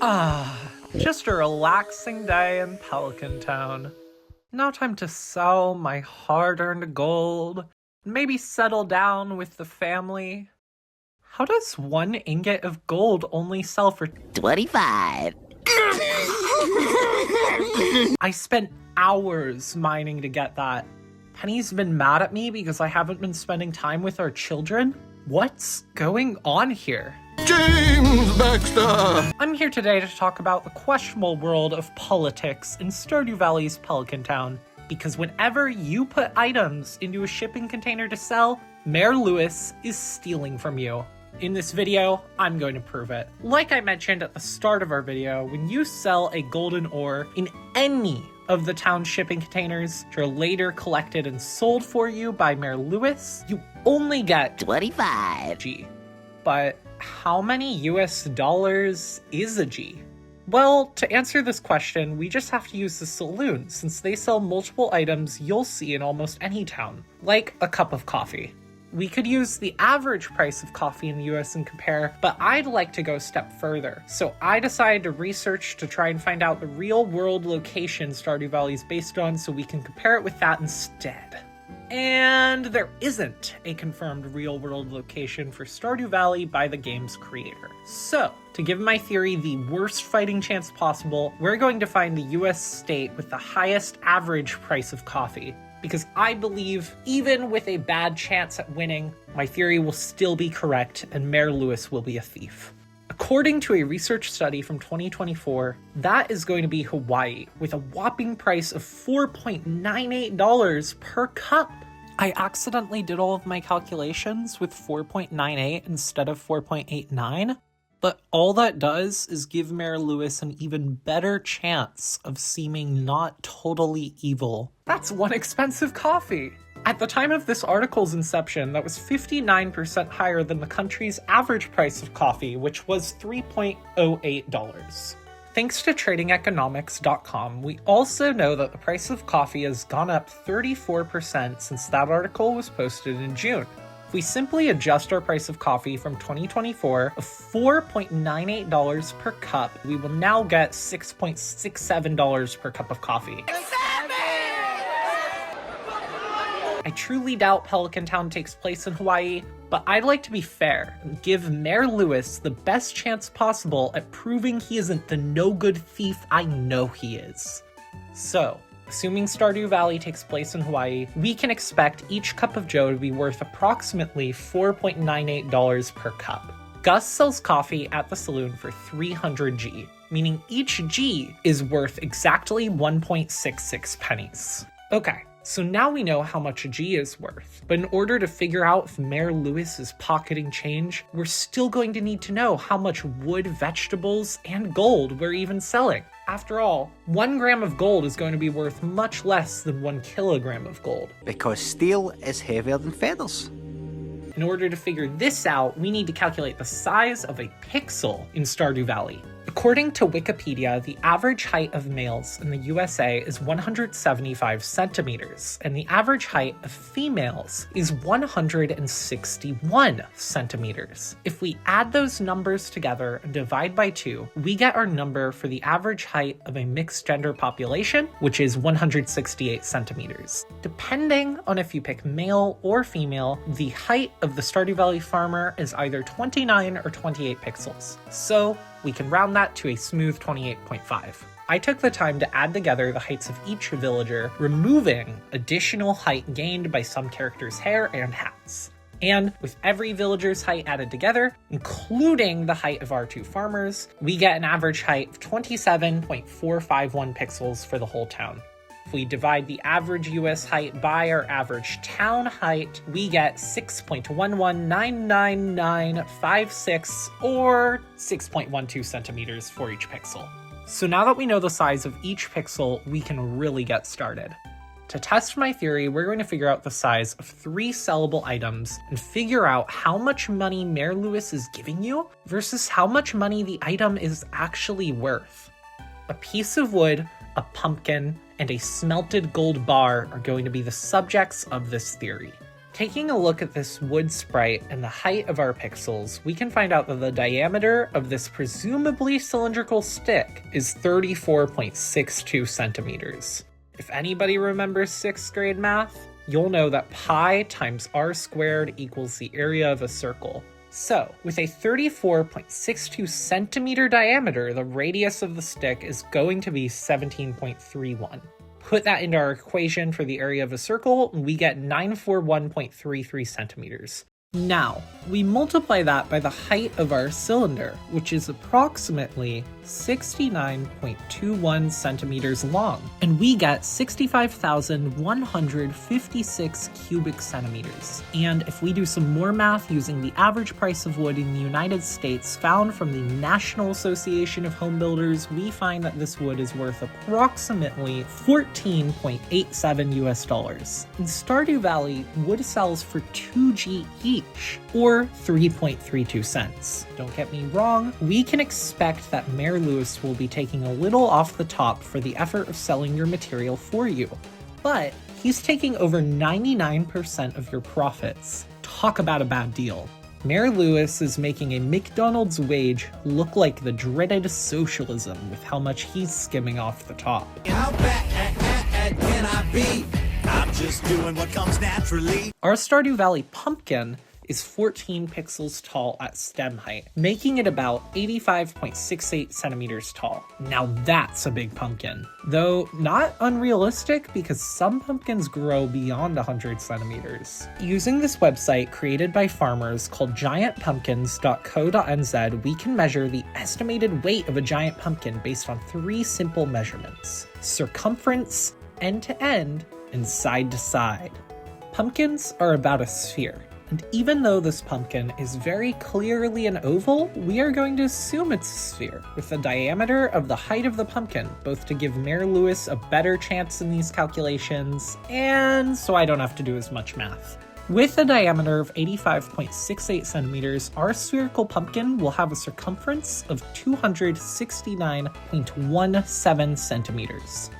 Just a relaxing day in Pelican Town. Now time to sell my hard-earned gold, and maybe settle down with the family. How does one ingot of gold only sell for 25? I spent hours mining to get that. Penny's been mad at me because I haven't been spending time with our children. What's going on here? James Baxter! I'm here today to talk about the questionable world of politics in Stardew Valley's Pelican Town, because whenever you put items into a shipping container to sell, Mayor Lewis is stealing from you. In this video, I'm going to prove it. Like I mentioned at the start of our video, when you sell a golden ore in any of the town's shipping containers, which are later collected and sold for you by Mayor Lewis, you only get 25 G. But how many US dollars is a G? Well, to answer this question, we just have to use the saloon, since they sell multiple items you'll see in almost any town, like a cup of coffee. We could use the average price of coffee in the US and compare, but I'd like to go a step further. So I decided to research to try and find out the real world location Stardew Valley is based on so we can compare it with that instead. And there isn't a confirmed real world location for Stardew Valley by the game's creator. So, to give my theory the worst fighting chance possible, we're going to find the US state with the highest average price of coffee. Because I believe, even with a bad chance at winning, my theory will still be correct and Mayor Lewis will be a thief. According to a research study from 2024, that is going to be Hawaii, with a whopping price of $4.98 per cup. I accidentally did all of my calculations with 4.98 instead of 4.89, but all that does is give Mayor Lewis an even better chance of seeming not totally evil. That's one expensive coffee! At the time of this article's inception, that was 59% higher than the country's average price of coffee, which was $3.08. Thanks to tradingeconomics.com, we also know that the price of coffee has gone up 34% since that article was posted in June. If we simply adjust our price of coffee from 2024 of $4.98 per cup, we will now get $6.67 per cup of coffee. I truly doubt Pelican Town takes place in Hawaii, but I'd like to be fair and give Mayor Lewis the best chance possible at proving he isn't the no-good thief I know he is. So, assuming Stardew Valley takes place in Hawaii, we can expect each cup of joe to be worth approximately $4.98 per cup. Gus sells coffee at the saloon for 300 G, meaning each G is worth exactly 1.66 pennies. Okay. So now we know how much a G is worth, but in order to figure out if Mayor Lewis is pocketing change, we're still going to need to know how much wood, vegetables, and gold we're even selling. After all, 1 gram of gold is going to be worth much less than 1 kilogram of gold. Because steel is heavier than feathers. In order to figure this out, we need to calculate the size of a pixel in Stardew Valley. According to Wikipedia, the average height of males in the USA is 175 centimeters, and the average height of females is 161 centimeters. If we add those numbers together and divide by 2, we get our number for the average height of a mixed gender population, which is 168 centimeters. Depending on if you pick male or female, the height of the Stardew Valley farmer is either 29 or 28 pixels. So, we can round that to a smooth 28.5. I took the time to add together the heights of each villager, removing additional height gained by some characters' hair and hats. And with every villager's height added together, including the height of our 2 farmers, we get an average height of 27.451 pixels for the whole town. If we divide the average US height by our average town height, we get 6.1199956 or 6.12 centimeters for each pixel. So now that we know the size of each pixel, we can really get started. To test my theory, we're going to figure out the size of 3 sellable items and figure out how much money Mayor Lewis is giving you versus how much money the item is actually worth. A piece of wood, a pumpkin, and a smelted gold bar are going to be the subjects of this theory. taking a look at this wood sprite and the height of our pixels, we can find out that the diameter of this presumably cylindrical stick is 34.62 centimeters. If anybody remembers 6th grade math, you'll know that pi times r squared equals the area of a circle. So, with a 34.62 centimeter diameter, the radius of the stick is going to be 17.31. Put that into our equation for the area of a circle, and we get 941.33 centimeters. Now, we multiply that by the height of our cylinder, which is approximately 69.21 centimeters long, and we get 65,156 cubic centimeters. And if we do some more math using the average price of wood in the United States found from the National Association of Home Builders, we find that this wood is worth approximately $14.87 US. In Stardew Valley, wood sells for 2G each, or 3.32 cents. Don't get me wrong, we can expect that Mayor Lewis will be taking a little off the top for the effort of selling your material for you, but he's taking over 99% of your profits. Talk about a bad deal. Mayor Lewis is making a McDonald's wage look like the dreaded socialism with how much he's skimming off the top. How bad can I be? I'm just doing what comes naturally. Our Stardew Valley pumpkin is 14 pixels tall at stem height, making it about 85.68 centimeters tall. Now that's a big pumpkin. Though not unrealistic because some pumpkins grow beyond 100 centimeters. Using this website created by farmers called giantpumpkins.co.nz, we can measure the estimated weight of a giant pumpkin based on 3 simple measurements: circumference, end to end, and side to side. Pumpkins are about a sphere, and even though this pumpkin is very clearly an oval, we are going to assume it's a sphere, with the diameter of the height of the pumpkin, both to give Mayor Lewis a better chance in these calculations, and so I don't have to do as much math. With a diameter of 85.68 centimeters, our spherical pumpkin will have a circumference of 269.17 centimeters.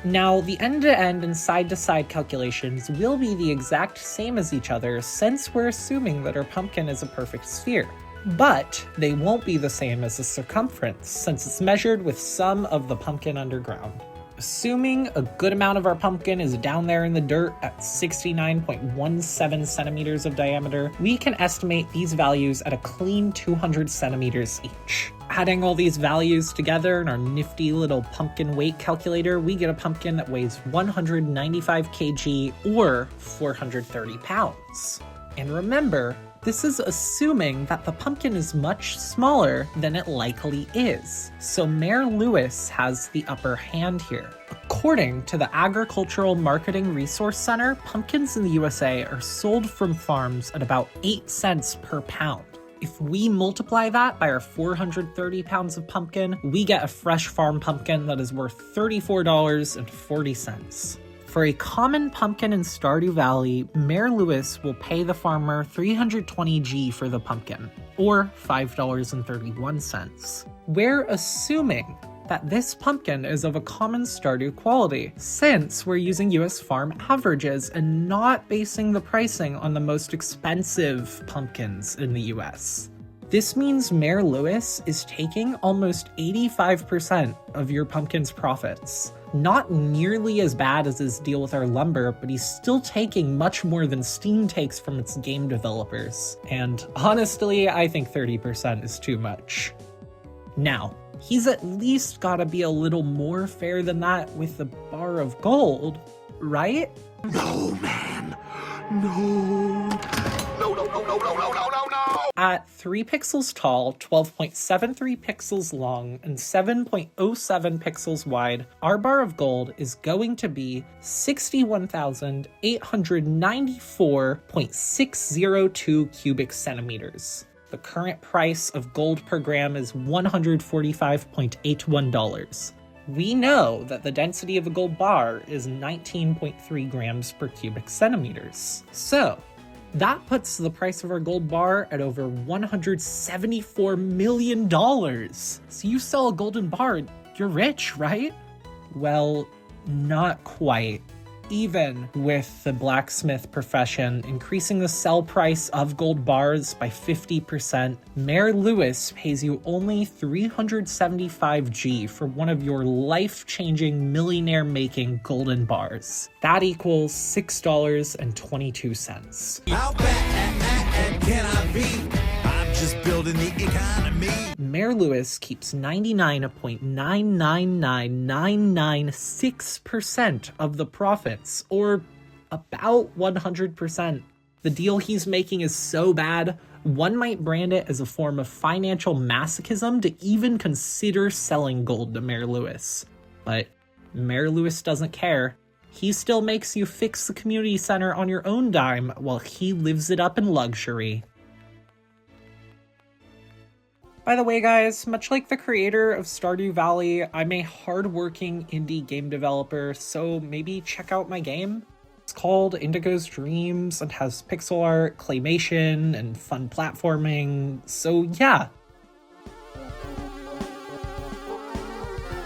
Now, the end-to-end and side-to-side calculations will be the exact same as each other since we're assuming that our pumpkin is a perfect sphere. But they won't be the same as the circumference since it's measured with some of the pumpkin underground. Assuming a good amount of our pumpkin is down there in the dirt at 69.17 centimeters of diameter, we can estimate these values at a clean 200 centimeters each. Adding all these values together in our nifty little pumpkin weight calculator, we get a pumpkin that weighs 195 kg or 430 pounds. And remember, this is assuming that the pumpkin is much smaller than it likely is. So Mayor Lewis has the upper hand here. According to the Agricultural Marketing Resource Center, pumpkins in the USA are sold from farms at about 8 cents per pound. If we multiply that by our 430 pounds of pumpkin, we get a fresh farm pumpkin that is worth $34.40. For a common pumpkin in Stardew Valley, Mayor Lewis will pay the farmer 320 G for the pumpkin, or $5.31. We're assuming that this pumpkin is of a common Stardew quality, since we're using US farm averages and not basing the pricing on the most expensive pumpkins in the US. This means Mayor Lewis is taking almost 85% of your pumpkin's profits. Not nearly as bad as his deal with our lumber, but he's still taking much more than Steam takes from its game developers. And honestly, I think 30% is too much. Now, he's at least gotta be a little more fair than that with the bar of gold, right? No, man. No. No, no, no, no, no, no, no, no, no. At 3 pixels tall, 12.73 pixels long, and 7.07 pixels wide, our bar of gold is going to be 61,894.602 cubic centimeters. The current price of gold per gram is $145.81. We know that the density of a gold bar is 19.3 grams per cubic centimeters. So, that puts the price of our gold bar at over $174 million. So you sell a golden bar, you're rich, right? Well, not quite. Even with the blacksmith profession increasing the sell price of gold bars by 50%, Mayor Lewis pays you only 375G for one of your life-changing millionaire-making golden bars. That equals $6.22. How bad can I be? I'm just building the economy. Mayor Lewis keeps 99.999996% of the profits, or about 100%. The deal he's making is so bad, one might brand it as a form of financial masochism to even consider selling gold to Mayor Lewis. But Mayor Lewis doesn't care. He still makes you fix the community center on your own dime while he lives it up in luxury. By the way, guys, much like the creator of Stardew Valley, I'm a hardworking indie game developer, so maybe check out my game. It's called Indigo's Dreams and has pixel art, claymation, and fun platforming, so yeah,